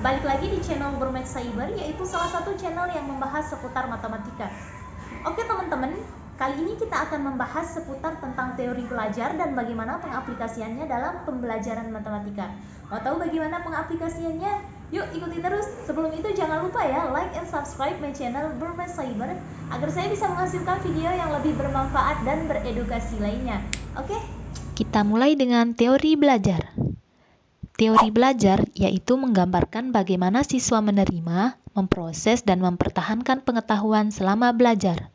Balik lagi di channel Bermath Cyber, yaitu salah satu channel yang membahas seputar matematika. Oke teman-teman, kali ini kita akan membahas seputar tentang teori belajar dan bagaimana pengaplikasiannya dalam pembelajaran matematika. Mau tahu bagaimana pengaplikasiannya? Yuk ikuti terus. Sebelum itu jangan lupa ya, like and subscribe my channel Bermath Cyber agar saya bisa menghasilkan video yang lebih bermanfaat dan beredukasi lainnya. Oke? Kita mulai dengan teori belajar. Teori belajar yaitu menggambarkan bagaimana siswa menerima, memproses, dan mempertahankan pengetahuan selama belajar.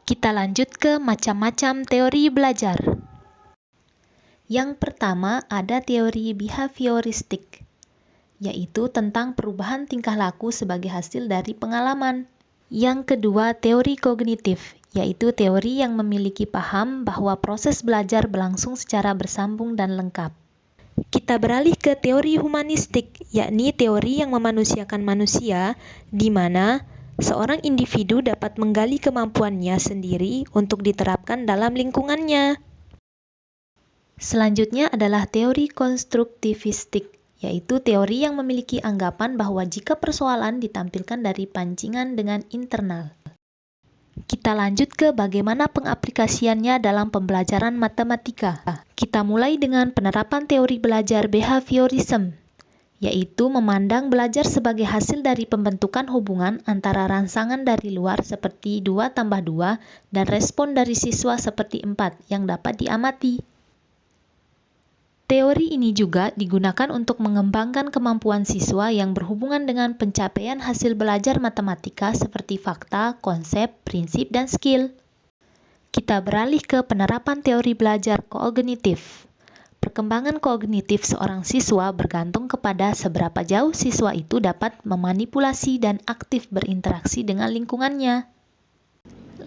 Kita lanjut ke macam-macam teori belajar. Yang pertama ada teori behavioristik, yaitu tentang perubahan tingkah laku sebagai hasil dari pengalaman. Yang kedua teori kognitif, yaitu teori yang memiliki paham bahwa proses belajar berlangsung secara bersambung dan lengkap. Kita beralih ke teori humanistik, yakni teori yang memanusiakan manusia, di mana seorang individu dapat menggali kemampuannya sendiri untuk diterapkan dalam lingkungannya. Selanjutnya adalah teori konstruktivistik, yaitu teori yang memiliki anggapan bahwa jika persoalan ditampilkan dari pancingan dengan internal. Kita lanjut ke bagaimana pengaplikasiannya dalam pembelajaran matematika. Kita mulai dengan penerapan teori belajar behaviorism, yaitu memandang belajar sebagai hasil dari pembentukan hubungan antara rangsangan dari luar seperti 2+2 dan respon dari siswa seperti 4 yang dapat diamati. Teori ini juga digunakan untuk mengembangkan kemampuan siswa yang berhubungan dengan pencapaian hasil belajar matematika seperti fakta, konsep, prinsip, dan skill. Kita beralih ke penerapan teori belajar kognitif. Perkembangan kognitif seorang siswa bergantung kepada seberapa jauh siswa itu dapat memanipulasi dan aktif berinteraksi dengan lingkungannya.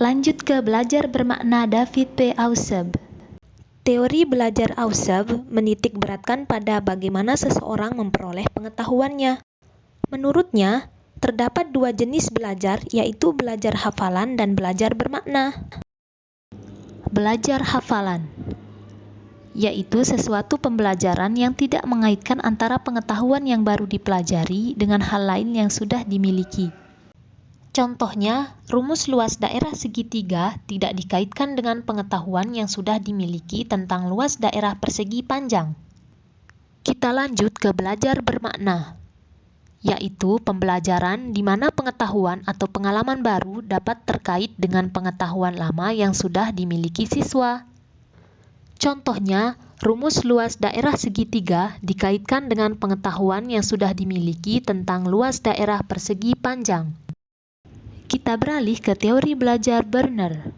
Lanjut ke belajar bermakna David P. Ausub. Teori belajar Ausub menitik beratkan pada bagaimana seseorang memperoleh pengetahuannya. Menurutnya, terdapat dua jenis belajar, yaitu belajar hafalan dan belajar bermakna. Belajar hafalan, yaitu sesuatu pembelajaran yang tidak mengaitkan antara pengetahuan yang baru dipelajari dengan hal lain yang sudah dimiliki. Contohnya, rumus luas daerah segitiga tidak dikaitkan dengan pengetahuan yang sudah dimiliki tentang luas daerah persegi panjang. Kita lanjut ke belajar bermakna, yaitu pembelajaran di mana pengetahuan atau pengalaman baru dapat terkait dengan pengetahuan lama yang sudah dimiliki siswa. Contohnya, rumus luas daerah segitiga dikaitkan dengan pengetahuan yang sudah dimiliki tentang luas daerah persegi panjang. Kita beralih ke teori belajar Berner,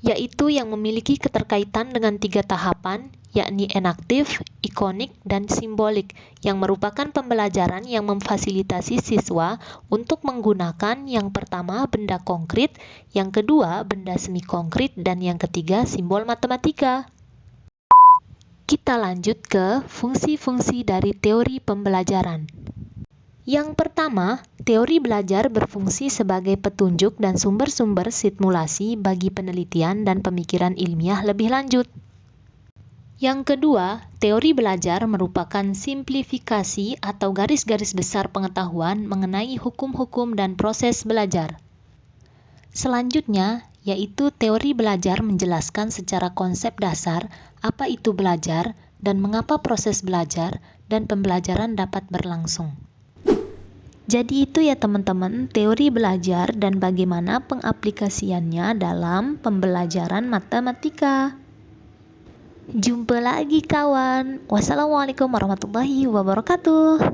yaitu yang memiliki keterkaitan dengan 3 tahapan, yakni enaktif, ikonik, dan simbolik, yang merupakan pembelajaran yang memfasilitasi siswa untuk menggunakan yang pertama benda konkret, yang kedua benda semi konkret, dan yang ketiga simbol matematika. Kita lanjut ke fungsi-fungsi dari teori pembelajaran. Yang pertama, teori belajar berfungsi sebagai petunjuk dan sumber-sumber simulasi bagi penelitian dan pemikiran ilmiah lebih lanjut. Yang kedua, teori belajar merupakan simplifikasi atau garis-garis besar pengetahuan mengenai hukum-hukum dan proses belajar. Selanjutnya, yaitu teori belajar menjelaskan secara konsep dasar apa itu belajar dan mengapa proses belajar dan pembelajaran dapat berlangsung. Jadi itu ya teman-teman, teori belajar dan bagaimana pengaplikasiannya dalam pembelajaran matematika. Jumpa lagi kawan. Wassalamualaikum warahmatullahi wabarakatuh.